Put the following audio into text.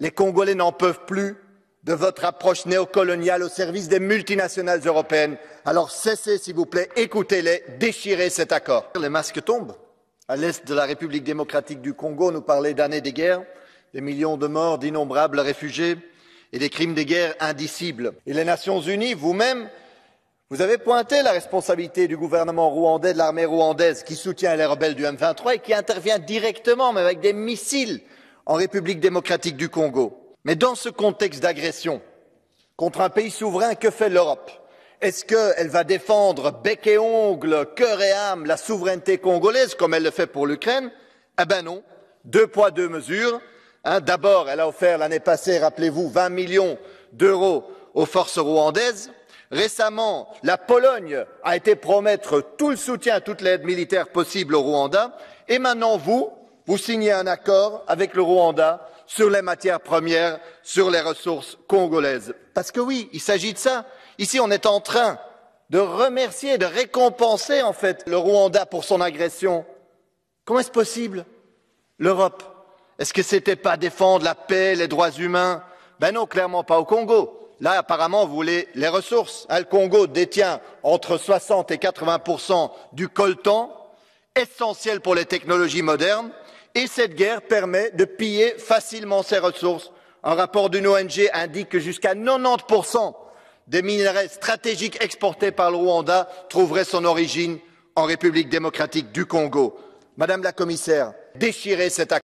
Les Congolais n'en peuvent plus de votre approche néocoloniale au service des multinationales européennes. Alors cessez, s'il vous plaît, écoutez-les, déchirez cet accord. Les masques tombent. À l'est de la République démocratique du Congo, nous parlait d'années de guerre, des millions de morts, d'innombrables réfugiés et des crimes de guerre indicibles. Et les Nations unies, vous-même, vous avez pointé la responsabilité du gouvernement rwandais, de l'armée rwandaise qui soutient les rebelles du M23 et qui intervient directement, même avec des missiles, en République démocratique du Congo. Mais dans ce contexte d'agression contre un pays souverain, que fait l'Europe? Est-ce qu'elle va défendre bec et ongle, cœur et âme la souveraineté congolaise comme elle le fait pour l'Ukraine? Eh ben non, deux poids, deux mesures. D'abord, elle a offert l'année passée, rappelez-vous, 20 millions d'euros aux forces rwandaises. Récemment, la Pologne a été promettre tout le soutien, toute l'aide militaire possible au Rwanda. Et maintenant, vous signez un accord avec le Rwanda sur les matières premières, sur les ressources congolaises. Parce que oui, il s'agit de ça. Ici, on est en train de remercier, de récompenser en fait le Rwanda pour son agression. Comment est-ce possible? L'Europe, est-ce que c'était pas défendre la paix, les droits humains? Ben non, clairement pas au Congo. Là, apparemment, vous voulez les ressources. Le Congo détient entre 60 et 80% du coltan, essentiel pour les technologies modernes. Et cette guerre permet de piller facilement ces ressources. Un rapport d'une ONG indique que jusqu'à 90% des minerais stratégiques exportés par le Rwanda trouveraient son origine en République démocratique du Congo. Madame la Commissaire, déchirez cet accord.